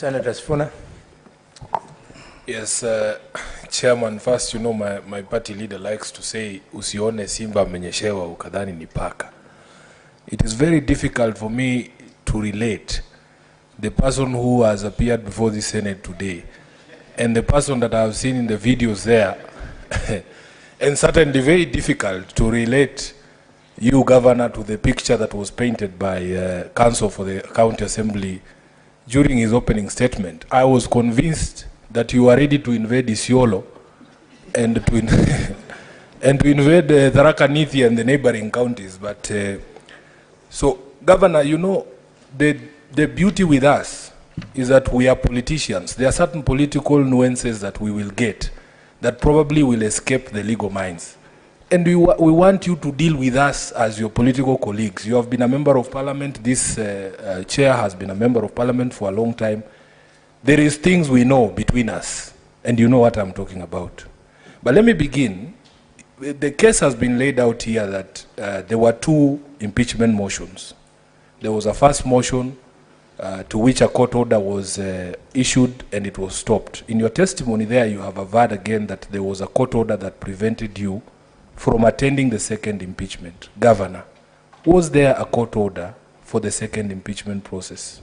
Senator Sifuna. Yes, Chairman, first, you know, my party leader likes to say, usione simba menyeshewa ukadhani ni paka. It is very difficult for me to relate the person who has appeared before the Senate today and the person that I have seen in the videos there, and certainly very difficult to relate you, Governor, to the picture that was painted by Counsel for the County Assembly during his opening statement. I was convinced that you are ready to invade Isiolo and to, and to invade Tharaka Nithi and the neighboring counties. But so, Governor, you know, the beauty with us is that we are politicians. There are certain political nuances that we will get that probably will escape the legal minds. And we want you to deal with us as your political colleagues. You have been a member of parliament. This chair has been a member of parliament for a long time. There is things we know between us, and you know what I'm talking about. But let me begin. The case has been laid out here that there were two impeachment motions. There was a first motion to which a court order was issued and it was stopped. In your testimony there, you have averred again that there was a court order that prevented you from attending the second impeachment. Governor, was there a court order for the second impeachment process?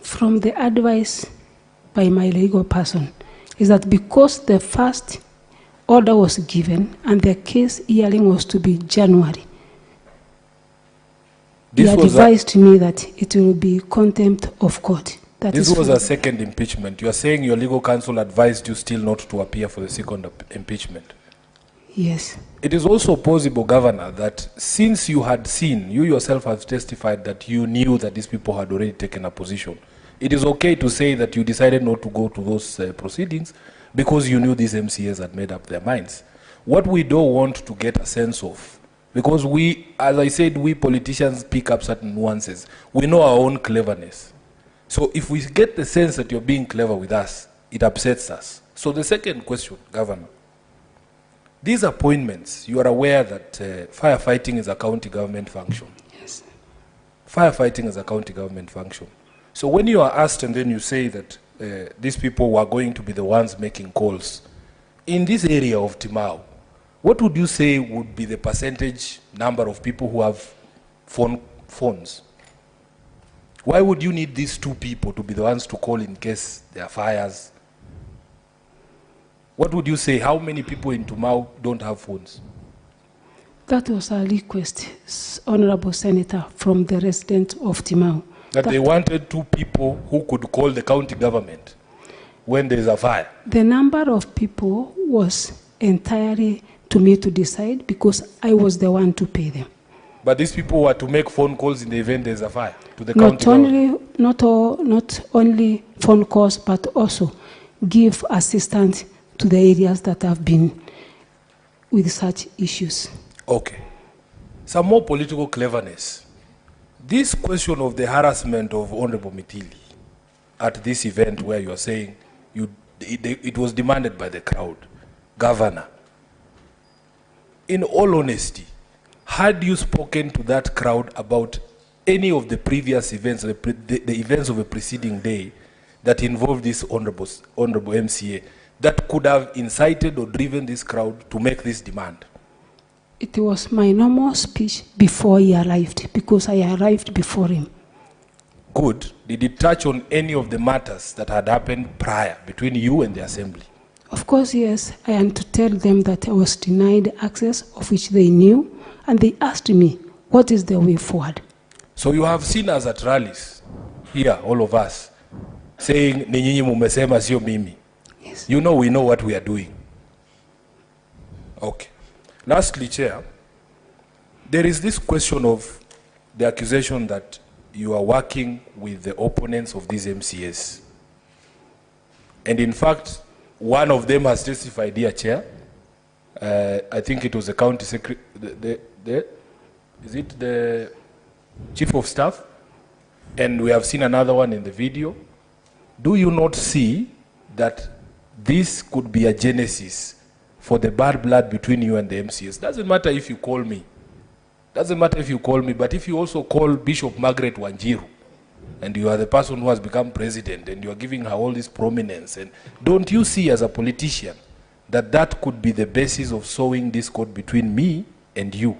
From the advice by my legal person, is that because the first order was given and the case hearing was to be January, he advised to me that it will be contempt of court. This was a second impeachment. You are saying your legal counsel advised you still not to appear for the second impeachment? Yes. It is also possible, Governor, that since you had seen, you yourself have testified that you knew that these people had already taken a position. It is okay to say that you decided not to go to those proceedings because you knew these MCAs had made up their minds. What we don't want to get a sense of, because we, as I said, we politicians pick up certain nuances. We know our own cleverness. So if we get the sense that you're being clever with us, it upsets us. So the second question, Governor, these appointments, you are aware that firefighting is a county government function. Yes. Firefighting is a county government function. So when you are asked and then you say that these people were going to be the ones making calls, in this area of Timau, what would you say would be the percentage number of people who have phones? Why would you need these two people to be the ones to call in case there are fires? What would you say? How many people in Timau don't have phones? That was a request, Honorable Senator, from the residents of Timau. That they wanted two people who could call the county government when there is a fire. The number of people was entirely to me to decide because I was the one to pay them. But these people were to make phone calls in the event there is a fire to the county government? Not only phone calls, but also give assistance to the areas that have been with such issues. Okay. Some more political cleverness. This question of the harassment of Honorable Mitili at this event where you are saying it was demanded by the crowd. Governor, in all honesty, had you spoken to that crowd about any of the previous events, the events of a preceding day that involved this honorable MCA, that could have incited or driven this crowd to make this demand? It was my normal speech before he arrived, because I arrived before him. Good. Did it touch on any of the matters that had happened prior between you and the assembly? Of course, yes. I had to tell them that I was denied access, of which they knew, and they asked me, what is the way forward? So you have seen us at rallies, here, all of us, saying, "Ni nyinyi mumesema sio mimi." Yes. You know we know what we are doing. Okay. Lastly, Chair, there is this question of the accusation that you are working with the opponents of these MCAs. And in fact, one of them has testified here, Chair. I think it was the county secretary, is it the chief of staff? And we have seen another one in the video. Do you not see that this could be a genesis for the bad blood between you and the MCAs? Doesn't matter if you call me, but if you also call Bishop Margaret Wanjiru, and you are the person who has become president, and you are giving her all this prominence, and don't you see as a politician that that could be the basis of sowing discord between me and you?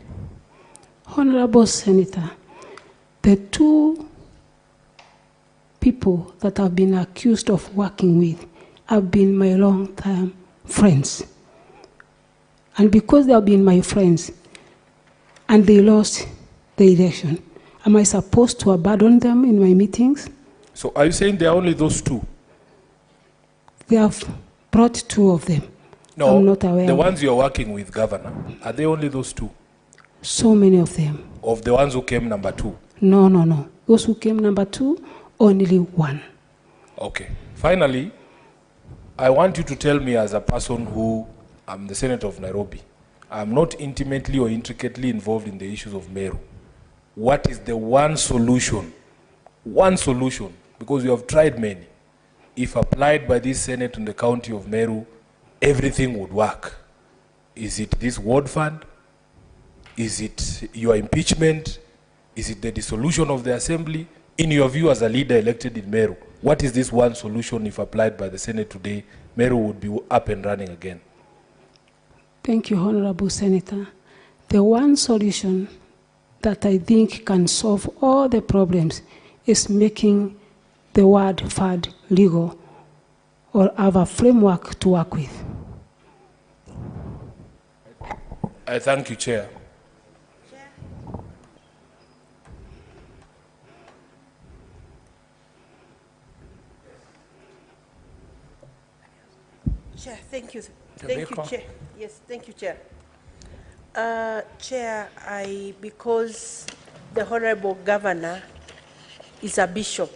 Honorable Senator, the two people that I've been accused of working with have been my long-time friends. And because they have been my friends and they lost the election, am I supposed to abandon them in my meetings? So are you saying there are only those two? They have brought two of them. No, I'm not aware. the ones you're working with, Governor, are they only those two? So many of them. Of the ones who came number 2? No. Those who came number 2, only one. Okay. Finally, I want you to tell me, as a person who, I'm the Senator of Nairobi, I'm not intimately or intricately involved in the issues of Meru. What is the one solution, because we have tried many, if applied by this Senate in the county of Meru, everything would work? Is it this ward fund? Is it your impeachment? Is it the dissolution of the assembly? In your view, as a leader elected in Meru, what is this one solution if applied by the Senate today? Meru would be up and running again. Thank you, Honorable Senator. The one solution that I think can solve all the problems is making the word FAD legal, or have a framework to work with. I thank you, Chair. Chair, thank you. Thank you, Chair. Yes, thank you, Chair. Chair, because the Honorable Governor is a bishop,